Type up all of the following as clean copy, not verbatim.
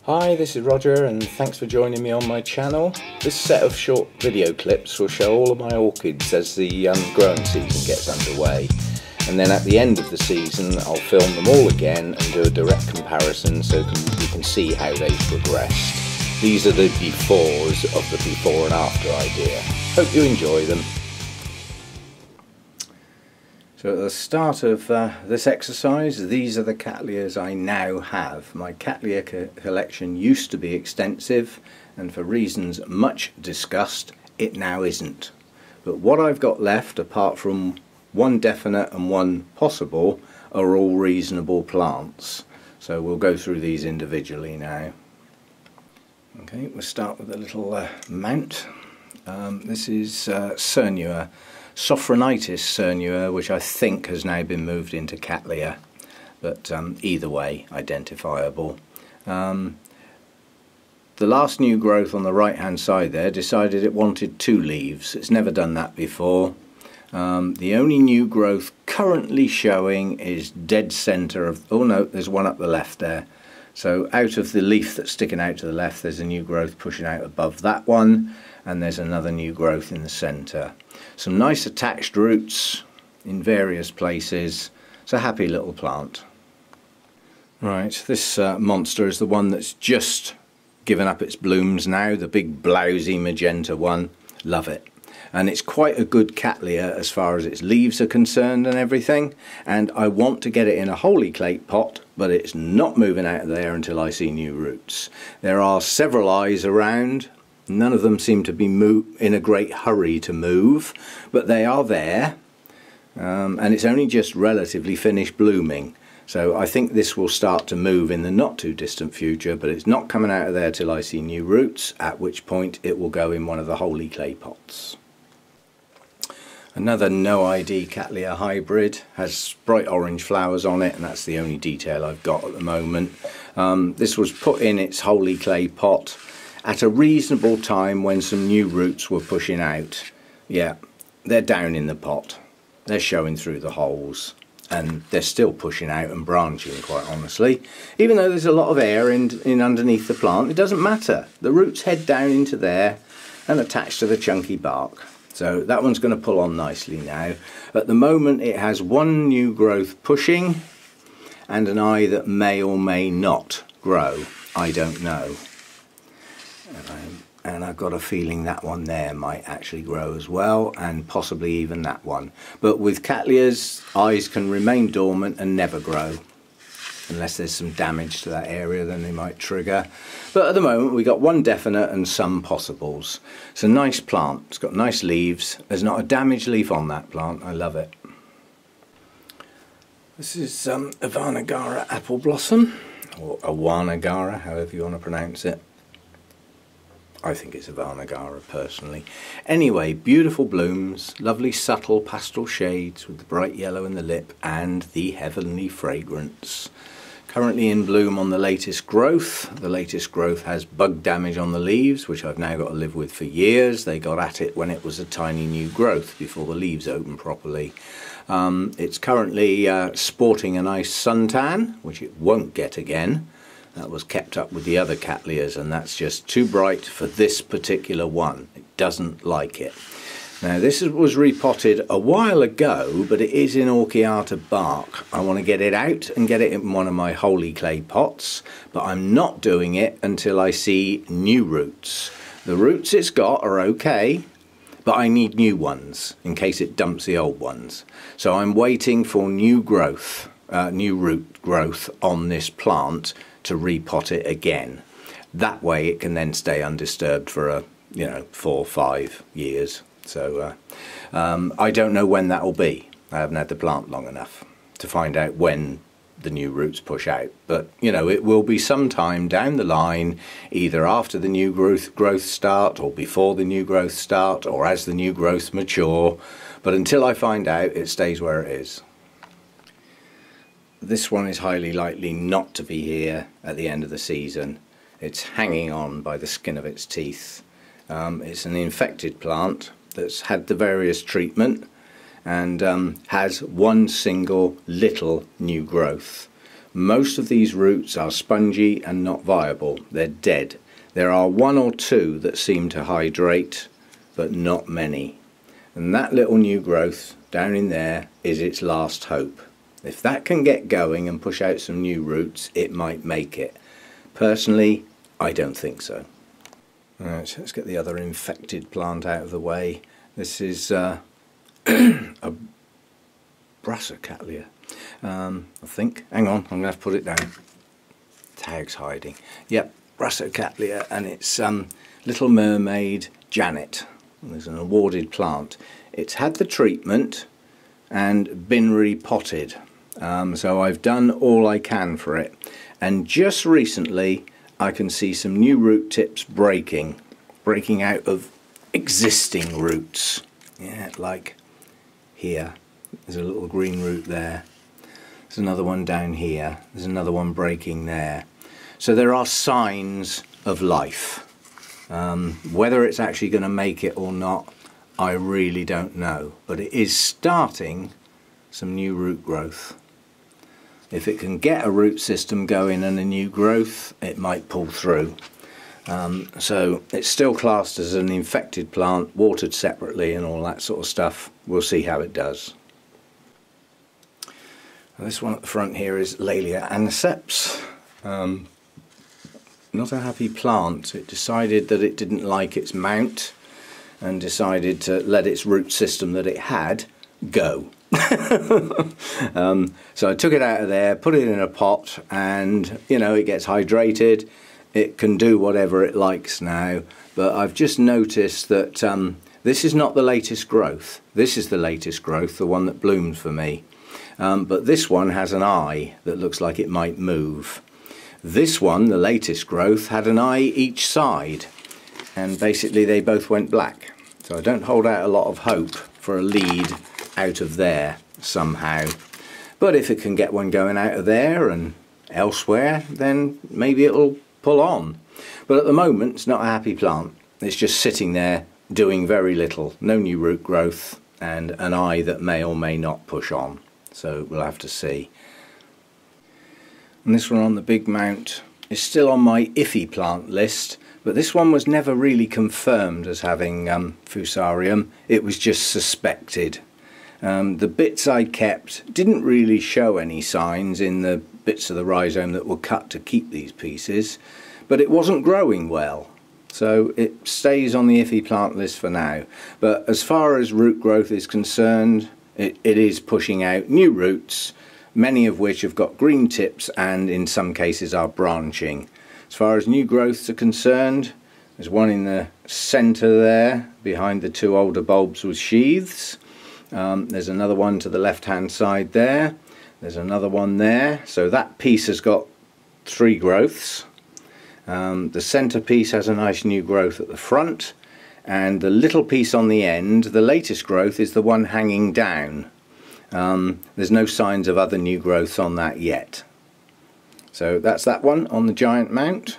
Hi, this is Roger and thanks for joining me on my channel. This set of short video clips will show all of my orchids as the growing season gets underway. And then at the end of the season I'll film them all again and do a direct comparison so you can see how they've progressed. These are the befores of the before and after idea. Hope you enjoy them. So at the start of this exercise, these are the Cattleyas I now have. My Cattleya collection used to be extensive, and for reasons much discussed, it now isn't. But what I've got left, apart from one definite and one possible, are all reasonable plants. So we'll go through these individually now. Okay, we'll start with a little mount. This is Cernua. Sophronitis Cernua, which I think has now been moved into Cattleya, but either way identifiable. The last new growth on the right hand side there decided it wanted 2 leaves. It's never done that before. The only new growth currently showing is dead centre of, oh no, there's one up the left there. So out of the leaf that's sticking out to the left, there's a new growth pushing out above that one, and there's another new growth in the centre. Some nice attached roots in various places. It's a happy little plant. Right, this monster is the one that's just given up its blooms now, the big blousy magenta one. Love it. And it's quite a good Cattleya as far as its leaves are concerned and everything, and I want to get it in a holy clay pot, but it's not moving out of there until I see new roots. There are several eyes around. None of them seem to be in a great hurry to move, but they are there, and it's only just relatively finished blooming. So I think this will start to move in the not too distant future, but it's not coming out of there till I see new roots, at which point it will go in one of the holy clay pots. Another no ID Cattleya hybrid, has bright orange flowers on it, and that's the only detail I've got at the moment. This was put in its holy clay pot at a reasonable time when some new roots were pushing out. Yeah, they're down in the pot. They're showing through the holes, and they're still pushing out and branching, quite honestly. Even though there's a lot of air in underneath the plant, it doesn't matter. The roots head down into there and attach to the chunky bark. So that one's going to pull on nicely now. At the moment it has one new growth pushing and an eye that may or may not grow. I don't know. And I've got a feeling that one there might actually grow as well, and possibly even that one. But with Cattleyas, eyes can remain dormant and never grow. Unless there's some damage to that area, then they might trigger. But at the moment we got one definite and some possibles. It's a nice plant. It's got nice leaves. There's not a damaged leaf on that plant. I love it. This is Avanagara apple blossom, or Awanagara, however you want to pronounce it. I think it's Avanagara personally. Anyway, beautiful blooms, lovely subtle pastel shades with the bright yellow in the lip and the heavenly fragrance. Currently in bloom on the latest growth. The latest growth has bug damage on the leaves, which I've now got to live with for years. They got at it when it was a tiny new growth before the leaves opened properly. It's currently sporting a nice suntan, which it won't get again. That was kept up with the other Cattleyas, and that's just too bright for this particular one. It doesn't like it. Now this was repotted a while ago, but it is in Orchiata bark. I want to get it out and get it in one of my holy clay pots, but I'm not doing it until I see new roots. The roots it's got are okay, but I need new ones in case it dumps the old ones. So I'm waiting for new growth, new root growth on this plant to repot it again. That way it can then stay undisturbed for 4 or 5 years. So I don't know when that will be. I haven't had the plant long enough to find out when the new roots push out, but it will be sometime down the line, either after the new growth start or before the new growth start or as the new growths mature, but until I find out, it stays where it is. This one is highly likely not to be here at the end of the season. It's hanging on by the skin of its teeth. It's an infected plant that's had the various treatment and has one single little new growth. Most of these roots are spongy and not viable. They're dead. There are one or two that seem to hydrate, but not many. And that little new growth down in there is its last hope. If that can get going and push out some new roots, it might make it. Personally, I don't think so. Alright, so let's get the other infected plant out of the way. This is a Prosthecheas, I think. Hang on, I'm going to have to put it down. Tag's hiding. Yep, Prosthecheas, and it's Little Mermaid Janet. There's an awarded plant. It's had the treatment and been repotted. So I've done all I can for it. And just recently I can see some new root tips breaking out of existing roots. Yeah, like here. There's a little green root there. There's another one down here. There's another one breaking there. So there are signs of life. Whether it's actually going to make it or not, I really don't know. But it is starting some new root growth. If it can get a root system going and a new growth, it might pull through. So it's still classed as an infected plant, watered separately and all that sort of stuff. We'll see how it does. This one at the front here is Cattleya Alliance. Not a happy plant. It decided that it didn't like its mount and decided to let its root system that it had go. So I took it out of there, put it in a pot, and you know, it gets hydrated. It can do whatever it likes now, but I've just noticed that this is not the latest growth. This is the latest growth, the one that bloomed for me. But this one has an eye that looks like it might move. This one, the latest growth, had an eye each side, and basically they both went black. So I don't hold out a lot of hope for a lead out of there somehow. But if it can get one going out of there and elsewhere, then maybe it'll pull on. But at the moment, it's not a happy plant. It's just sitting there doing very little. No new root growth and an eye that may or may not push on. So we'll have to see. And this one on the big mount is still on my iffy plant list, but this one was never really confirmed as having Fusarium. It was just suspected. The bits I kept didn't really show any signs in the bits of the rhizome that were cut to keep these pieces, but it wasn't growing well. So it stays on the iffy plant list for now. But as far as root growth is concerned, it is pushing out new roots, many of which have got green tips and in some cases are branching. As far as new growths are concerned, there's one in the centre there behind the two older bulbs with sheaths. There's another one to the left hand side there. There's another one there. So that piece has got 3 growths. The centre piece has a nice new growth at the front, and the little piece on the end, the latest growth, is the one hanging down. There's no signs of other new growths on that yet. So that's that one on the giant mount.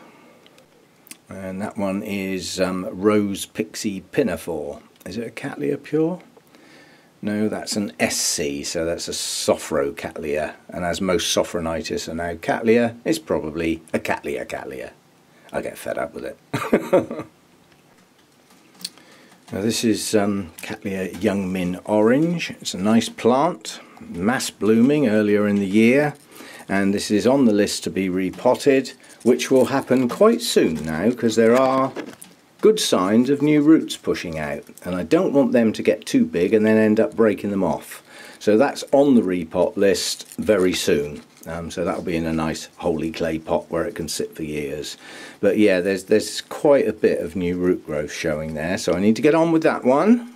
And that one is Rose Pixie Pinafore. Is it a Cattleya Pure? No, that's an SC, so that's a Sophrocattleya. And as most Sophronitis are now Cattleya, it's probably a Cattleya. I get fed up with it. Now this is Cattleya Young Min Orange. It's a nice plant, mass blooming earlier in the year, and this is on the list to be repotted, which will happen quite soon now because there are good signs of new roots pushing out, and I don't want them to get too big and then end up breaking them off. So that's on the repot list very soon. So that'll be in a nice holy clay pot where it can sit for years. But yeah, there's quite a bit of new root growth showing there, so I need to get on with that one.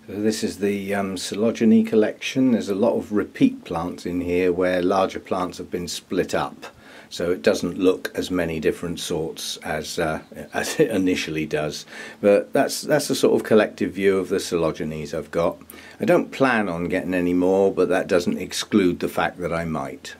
So this is the Coelogyne collection. There's a lot of repeat plants in here where larger plants have been split up, so it doesn't look as many different sorts as it initially does. But that's the sort of collective view of the Coelogynes I've got. I don't plan on getting any more, but that doesn't exclude the fact that I might.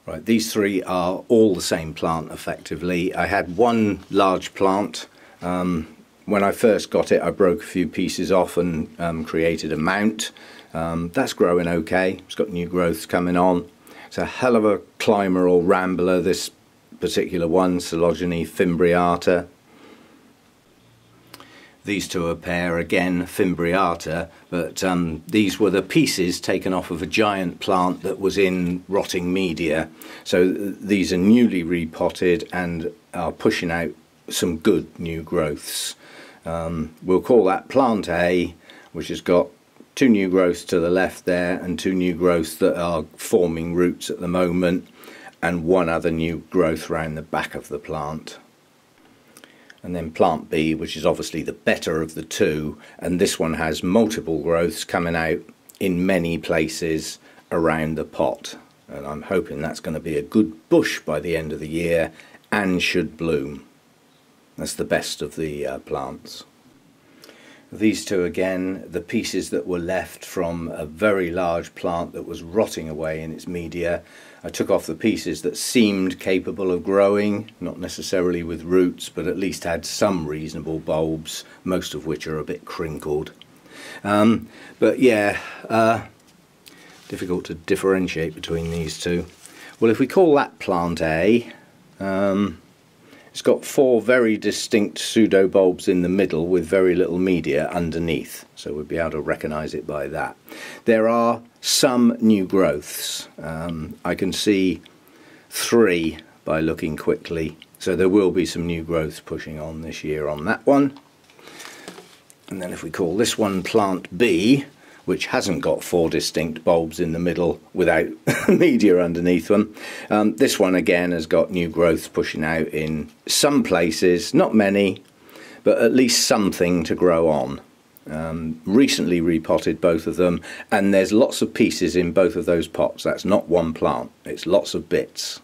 Right, these 3 are all the same plant effectively. I had one large plant. When I first got it, I broke a few pieces off and created a mount. That's growing okay. It's got new growths coming on. It's a hell of a climber or rambler, this particular one, Coelogyne fimbriata. These two are a pair, again fimbriata, but these were the pieces taken off of a giant plant that was in rotting media. So these are newly repotted and are pushing out some good new growths. We'll call that plant A, which has got 2 new growths to the left there and 2 new growths that are forming roots at the moment, and 1 other new growth round the back of the plant. And then plant B, which is obviously the better of the 2, and this one has multiple growths coming out in many places around the pot, and I'm hoping that's going to be a good bush by the end of the year and should bloom. That's the best of the plants. These two again, the pieces that were left from a very large plant that was rotting away in its media. I took off the pieces that seemed capable of growing, not necessarily with roots, but at least had some reasonable bulbs, most of which are a bit crinkled. But yeah, difficult to differentiate between these two. Well, if we call that plant A, it's got 4 very distinct pseudo bulbs in the middle with very little media underneath, so we'll be able to recognise it by that. There are some new growths. I can see 3 by looking quickly, so there will be some new growths pushing on this year on that one. And then if we call this one plant B, which hasn't got 4 distinct bulbs in the middle without media underneath them. This one again has got new growths pushing out in some places, not many, but at least something to grow on. Recently repotted both of them, and there's lots of pieces in both of those pots. That's not one plant, it's lots of bits.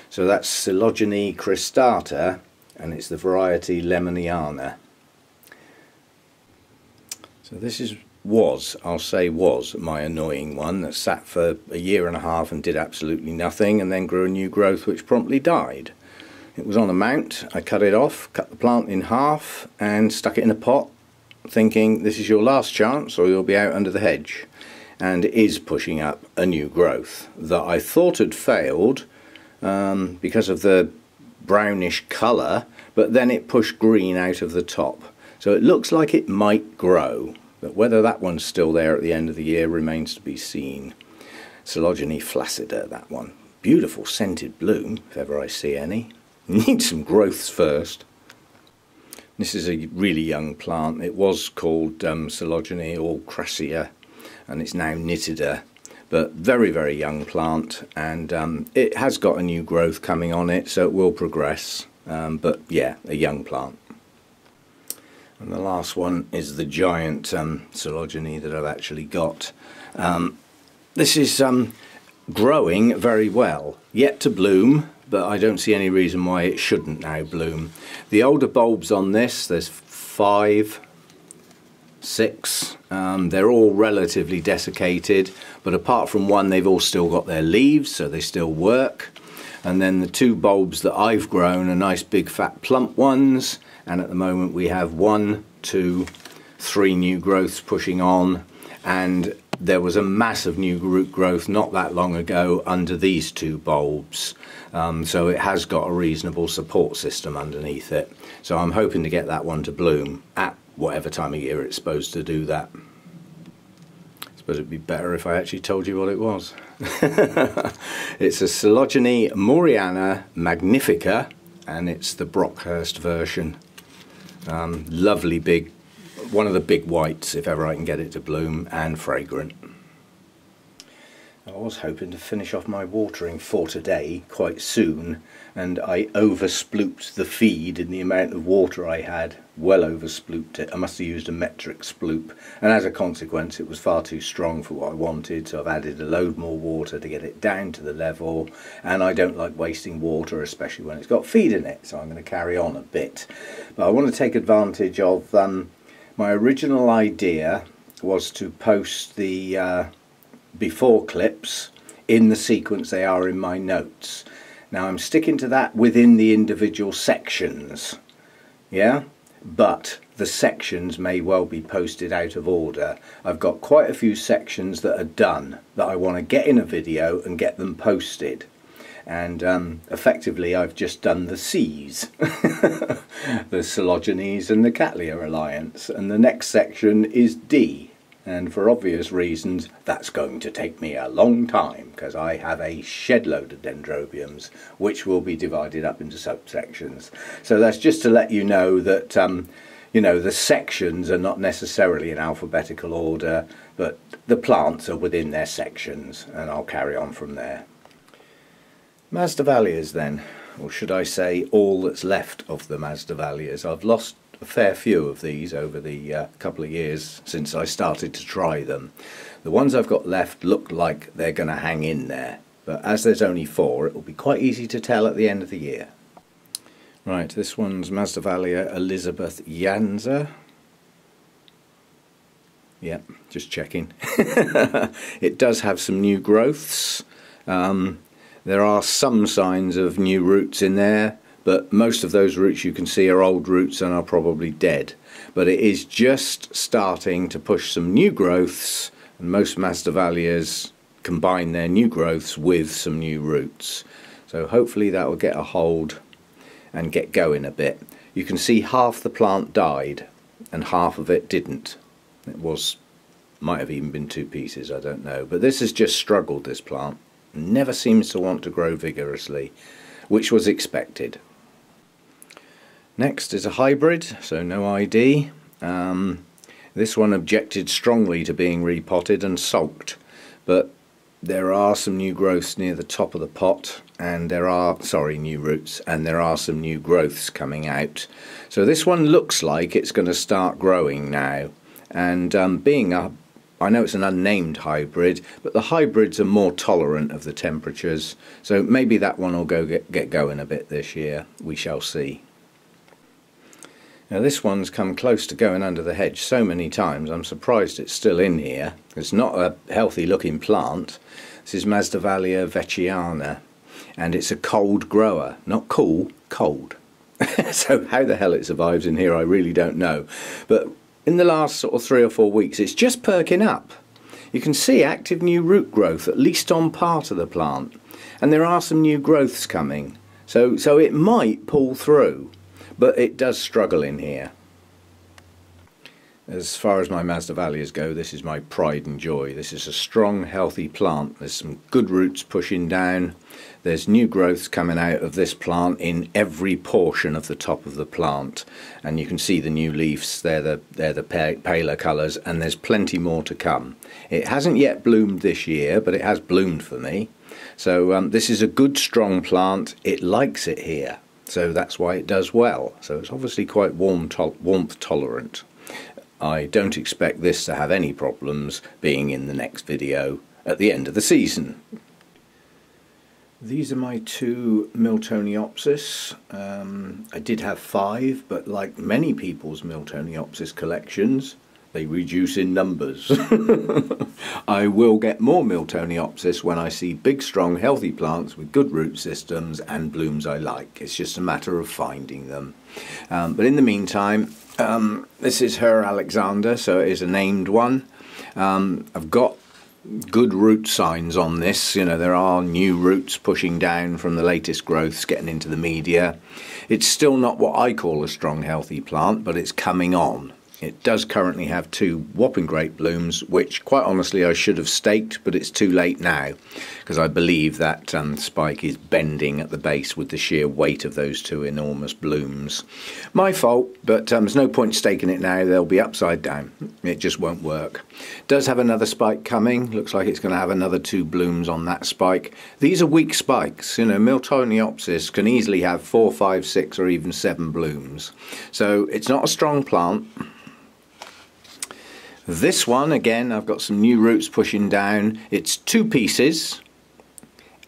So that's Coelogyne cristata, and it's the variety Lemoniana. So this I'll say was my annoying one that sat for a year and a half and did absolutely nothing, and then grew a new growth which promptly died. It was on a mount. I cut it off, cut the plant in half and stuck it in a pot, thinking this is your last chance or you'll be out under the hedge. And it is pushing up a new growth that I thought had failed because of the brownish colour, but then it pushed green out of the top. So it looks like it might grow, but whether that one's still there at the end of the year remains to be seen. Coelogyne flaccida, that one. Beautiful scented bloom, if ever I see any. Need some growths first. This is a really young plant. It was called Coelogyne or Crassia, and it's now Nitida. But very, very young plant, and it has got a new growth coming on it, so it will progress. But yeah, a young plant. And the last one is the giant Coelogyne that I've actually got. This is growing very well, yet to bloom, but I don't see any reason why it shouldn't now bloom. The older bulbs on this, there's 5, 6, they're all relatively desiccated, but apart from one they've all still got their leaves, so they still work. And then the 2 bulbs that I've grown are nice big fat plump ones, and at the moment we have 1, 2, 3 new growths pushing on, and there was a massive new root growth not that long ago under these 2 bulbs, so it has got a reasonable support system underneath it. So I'm hoping to get that one to bloom at whatever time of year it's supposed to do that. I suppose it'd be better if I actually told you what it was. It's a Coelogyne Moriana Magnifica, and it's the Brockhurst version. Lovely big, one of the big whites if ever I can get it to bloom, and fragrant. I was hoping to finish off my watering for today quite soon, and I oversplooped the feed in the amount of water I had. Well oversplooped it. I must have used a metric sploop, and as a consequence it was far too strong for what I wanted, so I've added a load more water to get it down to the level, and I don't like wasting water, especially when it's got feed in it, so I'm going to carry on a bit. But I want to take advantage of my original idea was to post the before clips in the sequence they are in my notes. Now I'm sticking to that within the individual sections, yeah, but the sections may well be posted out of order. I've got quite a few sections that are done that I want to get in a video and get them posted. And effectively I've just done the C's, the Coelogynes and the Cattleya Alliance, and the next section is D. And for obvious reasons that's going to take me a long time, because I have a shed load of dendrobiums which will be divided up into subsections. So that's just to let you know that you know, the sections are not necessarily in alphabetical order, but the plants are within their sections, and I'll carry on from there. Masdevallias then, or should I say all that's left of the Masdevallias. I've lost a fair few of these over the couple of years since I started to try them. The ones I've got left look like they're going to hang in there, but as there's only 4, it will be quite easy to tell at the end of the year. Right, this one's Masdevallia Elizabethiana. Yep, just checking. It does have some new growths. There are some signs of new roots in there, but most of those roots you can see are old roots and are probably dead. But it is just starting to push some new growths, and most Masdevallias combine their new growths with some new roots. So hopefully that will get a hold and get going a bit. You can see half the plant died and half of it didn't. It might have even been 2 pieces, I don't know. But this has just struggled, this plant. Never seems to want to grow vigorously, which was expected. Next is a hybrid, so no ID. This one objected strongly to being repotted and sulked, but there are some new growths near the top of the pot, and there are, new roots, and there are some new growths coming out. So this one looks like it's going to start growing now, and I know it's an unnamed hybrid, but the hybrids are more tolerant of the temperatures, so maybe that one will get going a bit this year. We shall see. Now this one's come close to going under the hedge so many times, I'm surprised it's still in here. It's not a healthy looking plant. This is Masdevallia vechiana, and it's a cold grower, not cool, cold. So how the hell it survives in here I really don't know. But in the last sort of 3 or 4 weeks it's just perking up. You can see active new root growth, at least on part of the plant. And there are some new growths coming. So it might pull through. But it does struggle in here. As far as my Masdevallias go, this is my pride and joy. This is a strong, healthy plant. There's some good roots pushing down. There's new growths coming out of this plant in every portion of the top of the plant. And you can see the new leaves. They're the paler colours, and there's plenty more to come. It hasn't yet bloomed this year, but it has bloomed for me. So this is a good, strong plant. It likes it here. So that's why it does well. So it's obviously quite warmth tolerant. I don't expect this to have any problems being in the next video at the end of the season. These are my 2 Miltoniopsis. I did have 5, but like many people's Miltoniopsis collections, they reduce in numbers. I will get more Miltoniopsis when I see big, strong, healthy plants with good root systems and blooms I like. It's just a matter of finding them. But in the meantime, this is her Alexander, so it is a named one. I've got good root signs on this. You know, there are new roots pushing down from the latest growths getting into the media. It's still not what I call a strong, healthy plant, but it's coming on. It does currently have 2 whopping great blooms, which quite honestly I should have staked, but it's too late now because I believe that spike is bending at the base with the sheer weight of those 2 enormous blooms. My fault, but there's no point staking it now. They'll be upside down. It just won't work. It does have another spike coming. Looks like it's going to have another 2 blooms on that spike. These are weak spikes. You know, Miltoniopsis can easily have 4, 5, 6 or even 7 blooms. So it's not a strong plant. This one, again, I've got some new roots pushing down. It's 2 pieces,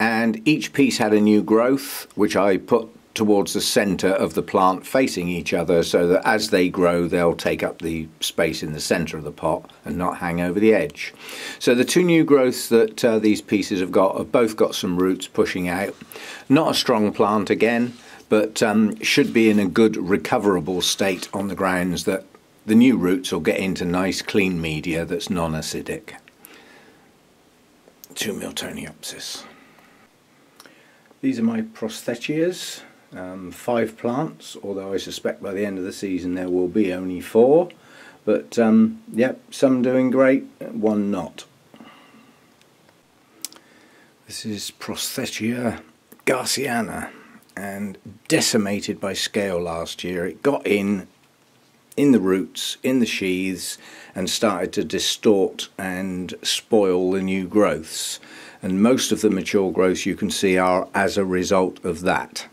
and each piece had a new growth, which I put towards the centre of the plant facing each other, so that as they grow, they'll take up the space in the centre of the pot and not hang over the edge. So the 2 new growths that these pieces have both got some roots pushing out. Not a strong plant again, but should be in a good recoverable state on the grounds that the new roots will get into nice clean media that's non-acidic. To Miltoniopsis. These are my Prosthecheas, 5 plants, although I suspect by the end of the season there will be only 4. But yep, some doing great, one not. This is Prosthechea garciana, and decimated by scale last year. It got in the roots, in the sheaths, and started to distort and spoil the new growths. And most of the mature growths you can see are as a result of that.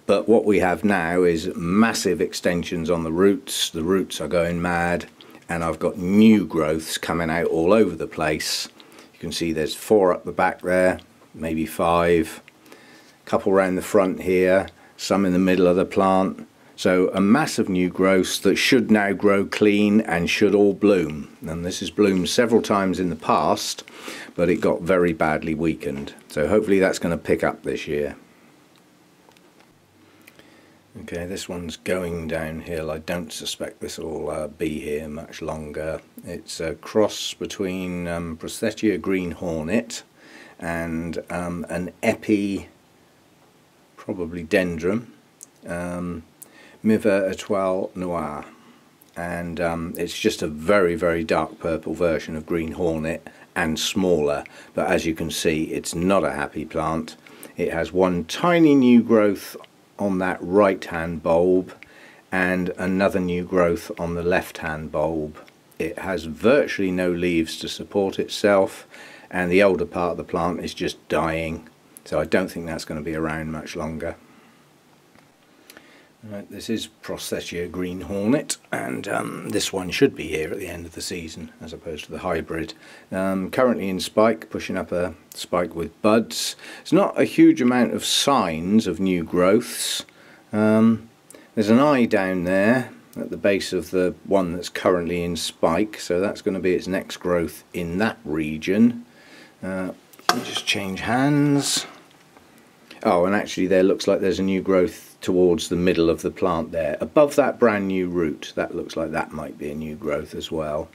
But what we have now is massive extensions on the roots. The roots are going mad, and I've got new growths coming out all over the place. You can see there's 4 up the back there, maybe 5, a couple round the front here, some in the middle of the plant. So a massive new growth that should now grow clean and should all bloom. And this has bloomed several times in the past, but it got very badly weakened. So hopefully that's going to pick up this year. Okay, this one's going downhill. I don't suspect this will be here much longer. It's a cross between Prosthechea green hornet and an epi, probably dendron, Miva Etoile Noir, and it's just a very, very dark purple version of green hornet and smaller, but as you can see it's not a happy plant. It has one tiny new growth on that right hand bulb and another new growth on the left hand bulb. It has virtually no leaves to support itself, and the older part of the plant is just dying, so I don't think that's going to be around much longer. Right, this is Prosthechea green hornet, and this one should be here at the end of the season as opposed to the hybrid. Currently in spike, pushing up a spike with buds. It's not a huge amount of signs of new growths. There's an eye down there at the base of the one that's currently in spike, so that's going to be its next growth in that region. Let me just change hands. Oh, and actually there looks like there's a new growth towards the middle of the plant there, above that brand new root. That looks like that might be a new growth as well.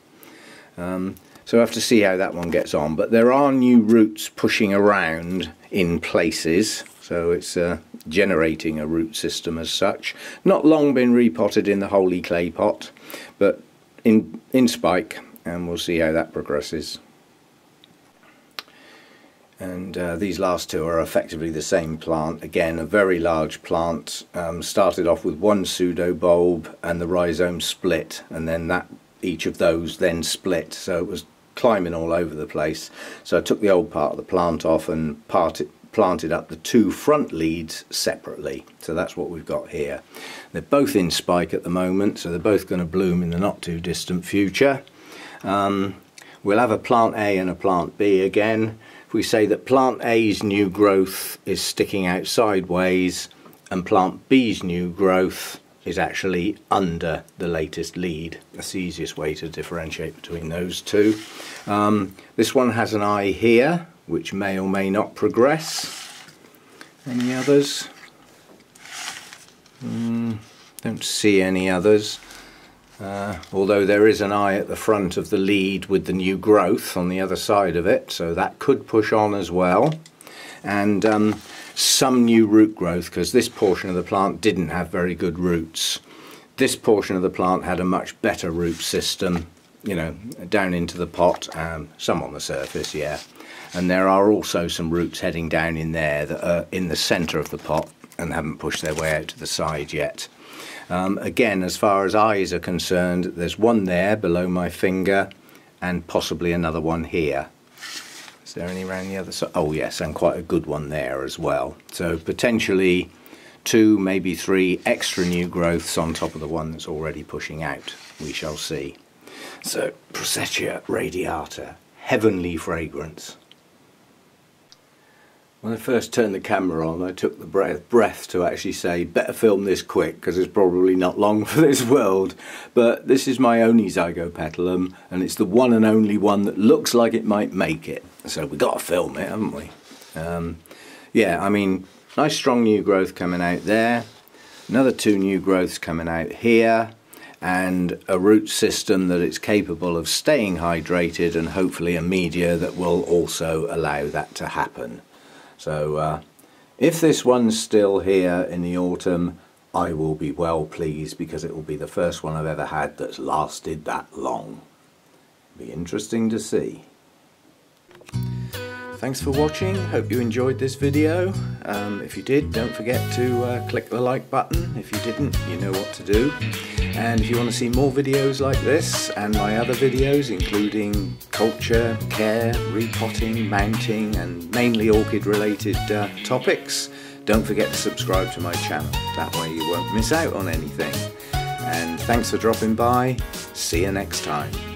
So I have to see how that one gets on, but there are new roots pushing around in places, so it's generating a root system as such. Not long been repotted in the holy clay pot, but in spike, and we'll see how that progresses. And these last 2 are effectively the same plant. Again, a very large plant. Started off with one pseudo bulb and the rhizome split, and then each of those then split, so it was climbing all over the place. So I took the old part of the plant off and planted up the 2 front leads separately. So that's what we've got here. They're both in spike at the moment, so they're both going to bloom in the not too distant future. We'll have a plant A and a plant B again. If we say that plant A's new growth is sticking out sideways and plant B's new growth is actually under the latest lead, that's the easiest way to differentiate between those 2. This one has an eye here, which may or may not progress. Any others? Don't see any others. Although there is an eye at the front of the lead with the new growth on the other side of it, so that could push on as well. And some new root growth, because this portion of the plant didn't have very good roots. This portion of the plant had a much better root system, you know, down into the pot, some on the surface, yeah. And there are also some roots heading down in there that are in the centre of the pot and haven't pushed their way out to the side yet. Again, as far as eyes are concerned, there's one there below my finger and possibly another one here. Is there any around the other side? Oh yes, and quite a good one there as well. So potentially 2, maybe 3 extra new growths on top of the one that's already pushing out. We shall see. So Prosthechea radiata, heavenly fragrance. When I first turned the camera on, I took the breath to actually say, better film this quick because it's probably not long for this world. But this is my only Zygopetalum, and it's the one and only one that looks like it might make it. So we've got to film it, haven't we? Yeah, I mean, nice strong new growth coming out there. Another 2 new growths coming out here. and a root system that it's capable of staying hydrated, and hopefully a media that will also allow that to happen. So if this one's still here in the autumn, I will be well pleased, because it will be the first one I've ever had that's lasted that long. Be interesting to see. Thanks for watching. Hope you enjoyed this video. If you did, don't forget to click the like button. If you didn't, you know what to do. And if you want to see more videos like this and my other videos, including culture, care, repotting, mounting, and mainly orchid related topics, don't forget to subscribe to my channel. That way you won't miss out on anything. And thanks for dropping by. See you next time.